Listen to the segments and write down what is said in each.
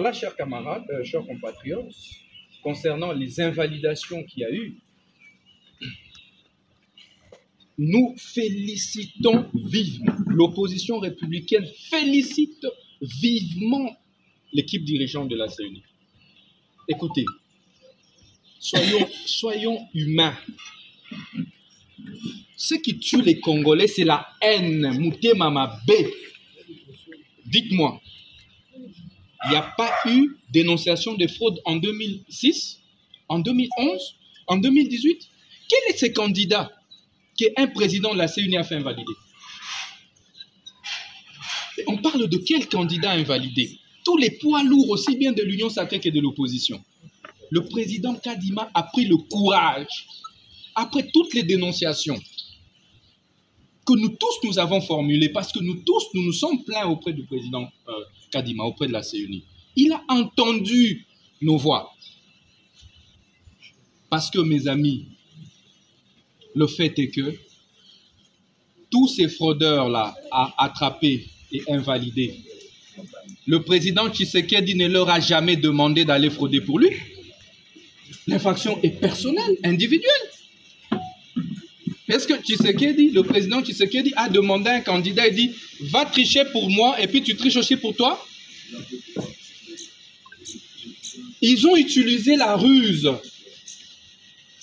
voilà, chers camarades, chers compatriotes, concernant les invalidations qu'il y a eu, nous félicitons vivement, l'opposition républicaine félicite vivement l'équipe dirigeante de la CENI. Écoutez, soyons humains. Ce qui tue les Congolais, c'est la haine. Mouté Mama B. Dites-moi, il n'y a pas eu dénonciation de fraude en 2006, en 2011, en 2018? Quel est ce candidat qu'un président de la CENI a fait invalider? On parle de quel candidat invalidé? Tous les poids lourds, aussi bien de l'Union sacrée que de l'opposition. Le président Kadima a pris le courage, après toutes les dénonciations que nous tous nous avons formulées, parce que nous tous, nous nous sommes plaints auprès du président Kadima, auprès de la CENI. Il a entendu nos voix. Parce que, mes amis, le fait est que tous ces fraudeurs-là à attraper et invalider, le président Tshisekedi ne leur a jamais demandé d'aller frauder pour lui. L'infraction est personnelle, individuelle. Est-ce que Tshisekedi, le président Tshisekedi, a demandé à un candidat et dit « Va tricher pour moi et puis tu triches aussi pour toi » Ils ont utilisé la ruse.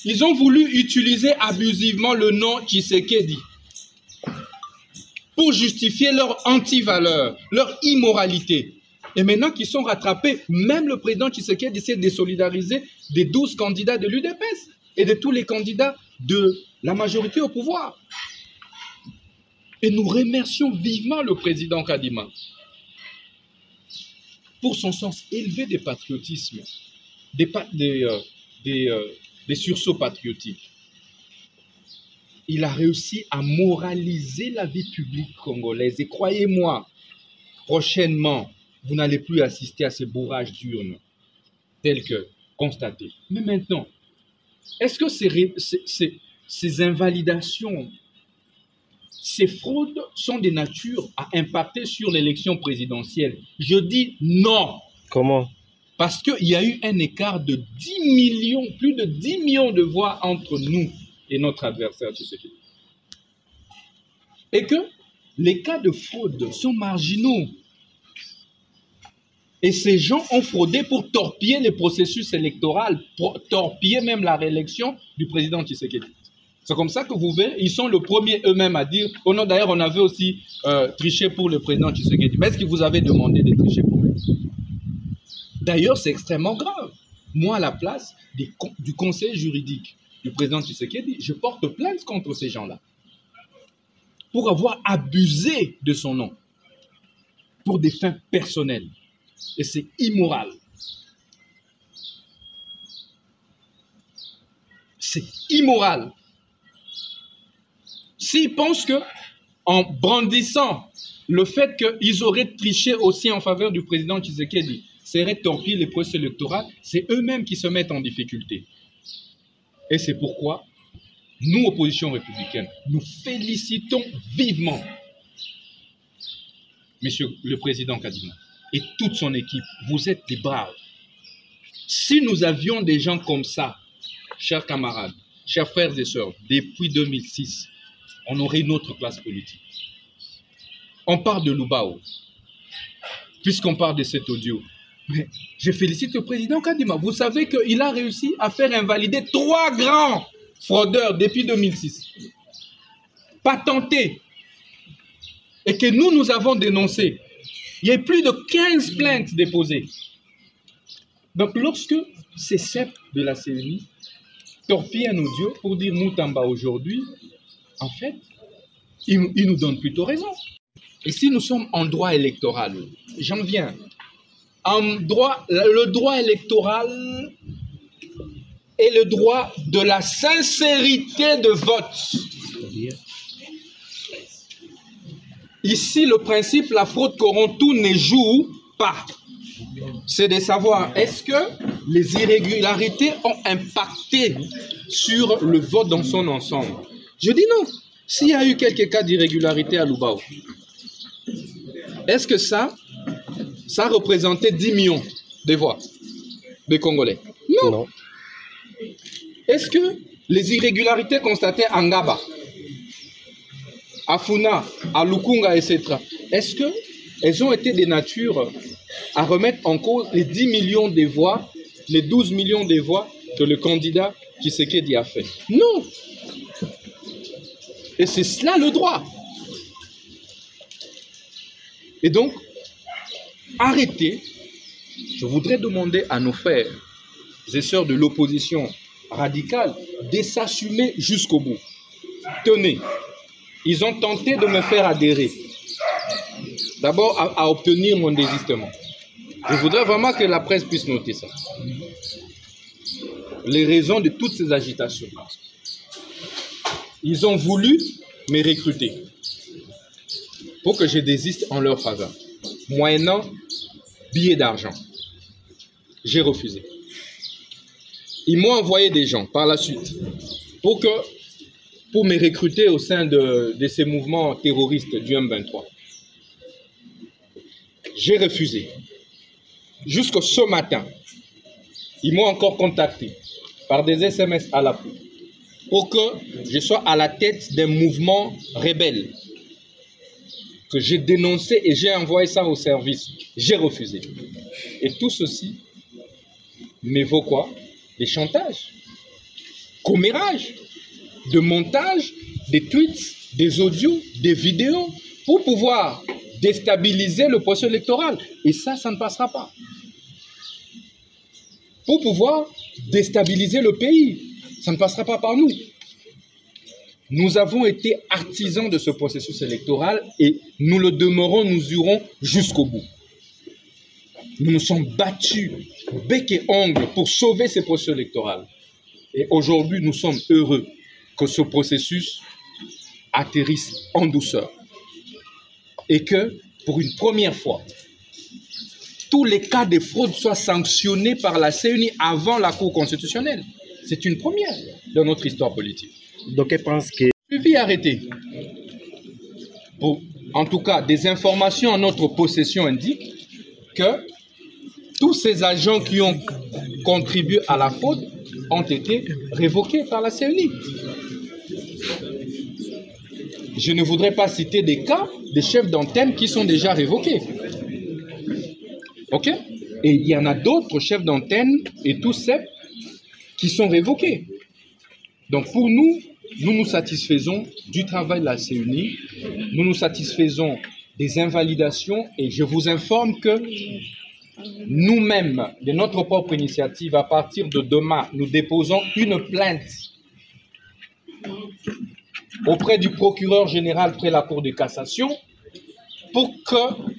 Ils ont voulu utiliser abusivement le nom Tshisekedi pour justifier leur anti-valeur, leur immoralité. Et maintenant qu'ils sont rattrapés, même le président Tshisekedi essaie de désolidariser des 12 candidats de l'UDPS et de tous les candidats de la majorité au pouvoir. Et nous remercions vivement le président Kadima pour son sens élevé des patriotismes, des sursauts patriotiques. Il a réussi à moraliser la vie publique congolaise. Et croyez-moi, prochainement, vous n'allez plus assister à ces bourrages d'urnes tels que constatés. Mais maintenant, est-ce que ces invalidations, ces fraudes sont des natures à impacter sur l'élection présidentielle? Je dis non. Comment? Parce qu'il y a eu un écart de 10 millions, plus de 10 millions de voix entre nous et notre adversaire Tshisekedi. Et que les cas de fraude sont marginaux. Et ces gens ont fraudé pour torpiller les processus électoraux, pour torpiller même la réélection du président Tshisekedi. C'est comme ça que vous verrez, ils sont le premier eux-mêmes à dire, oh non, d'ailleurs on avait aussi triché pour le président Tshisekedi. Mais est-ce que vous avez demandé de tricher pour lui? D'ailleurs, c'est extrêmement grave. Moi, à la place du conseil juridique du président Tshisekedi, je porte plainte contre ces gens-là pour avoir abusé de son nom pour des fins personnelles. Et c'est immoral. C'est immoral. S'ils pensent que, en brandissant le fait qu'ils auraient triché aussi en faveur du président Tshisekedi, serait torpiller les processus électoraux, c'est eux-mêmes qui se mettent en difficulté. Et c'est pourquoi, nous, opposition républicaine, nous félicitons vivement Monsieur le Président Kadima et toute son équipe. Vous êtes des braves. Si nous avions des gens comme ça, chers camarades, chers frères et sœurs, depuis 2006, on aurait une autre classe politique. On parle de Lubao, puisqu'on parle de cet audio. Mais je félicite le président Kadima. Vous savez qu'il a réussi à faire invalider 3 grands fraudeurs depuis 2006. Patentés. Et que nous avons dénoncés. Il y a plus de 15 plaintes déposées. Donc lorsque ces CEP de la CENI torpillent un audio pour dire Moutamba aujourd'hui, en fait, ils nous donnent plutôt raison. Et si nous sommes en droit électoral, j'en viens. Le droit électoral est le droit de la sincérité de vote. Ici, le principe, la fraude corrompt tout ne joue pas. C'est de savoir, est-ce que les irrégularités ont impacté sur le vote dans son ensemble? Je dis non. S'il y a eu quelques cas d'irrégularité à Lubao, est-ce que ça représentait 10 millions des voix des Congolais? Non. Non. Est-ce que les irrégularités constatées à Ngaba, à Funa, à Lukunga, etc., est-ce qu'elles ont été de nature à remettre en cause les 10 millions de voix, les 12 millions de voix que le candidat Tshisekedi a fait? Non. Et c'est cela le droit. Et donc, arrêtez. Je voudrais demander à nos frères et sœurs de l'opposition radicale de s'assumer jusqu'au bout. Tenez, ils ont tenté de me faire adhérer. D'abord, à obtenir mon désistement. Je voudrais vraiment que la presse puisse noter ça. Les raisons de toutes ces agitations. Ils ont voulu me recruter pour que je désiste en leur faveur, moyennant billets d'argent. J'ai refusé. Ils m'ont envoyé des gens par la suite pour me recruter au sein de ces mouvements terroristes du M23. J'ai refusé. Jusqu'au ce matin, ils m'ont encore contacté par des SMS à l'appui pour que je sois à la tête d'un mouvement rebelle que j'ai dénoncé et j'ai envoyé ça au service. J'ai refusé. Et tout ceci me vaut quoi? Des chantages, commérages, de montage, des tweets, des audios, des vidéos pour pouvoir déstabiliser le processus électoral. Et ça ne passera pas. Pour pouvoir déstabiliser le pays, ça ne passera pas par nous. Nous avons été artisans de ce processus électoral et nous le demeurons, nous irons jusqu'au bout. Nous nous sommes battus bec et ongle pour sauver ce processus électoral. Et aujourd'hui, nous sommes heureux que ce processus atterrisse en douceur. Et que, pour une première fois, tous les cas de fraude soient sanctionnés par la CENI avant la Cour constitutionnelle. C'est une première dans notre histoire politique. Donc, elle pense que... Suffit arrêter. En tout cas, des informations en notre possession indiquent que tous ces agents qui ont contribué à la fraude ont été révoqués par la CENI. Je ne voudrais pas citer des cas de chefs d'antenne qui sont déjà révoqués. OK? Et il y en a d'autres chefs d'antenne et tous ceux qui sont révoqués. Donc pour nous, nous nous satisfaisons du travail de la CENI, nous nous satisfaisons des invalidations et je vous informe que nous-mêmes, de notre propre initiative, à partir de demain, nous déposons une plainte auprès du procureur général près la Cour de cassation pour que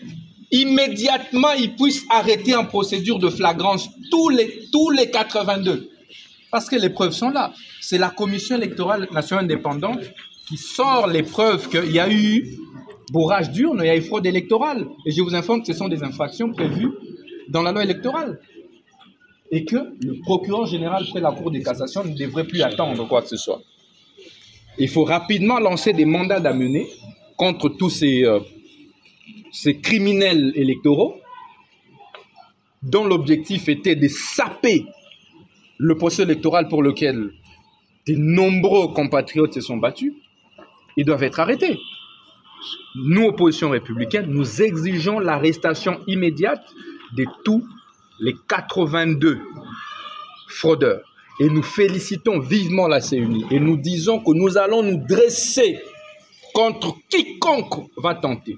immédiatement il puisse arrêter en procédure de flagrance tous les 82. Parce que les preuves sont là. C'est la Commission électorale nationale indépendante qui sort les preuves qu'il y a eu bourrage d'urnes, il y a eu fraude électorale. Et je vous informe que ce sont des infractions prévues dans la loi électorale. Et que le procureur général près la Cour de cassation ne devrait plus attendre quoi que ce soit. Il faut rapidement lancer des mandats d'amener contre tous ces criminels électoraux dont l'objectif était de saper le processus électoral pour lequel de nombreux compatriotes se sont battus. Ils doivent être arrêtés. Nous, opposition républicaine, nous exigeons l'arrestation immédiate de tous les 82 fraudeurs. Et nous félicitons vivement la CENI. Et nous disons que nous allons nous dresser contre quiconque va tenter.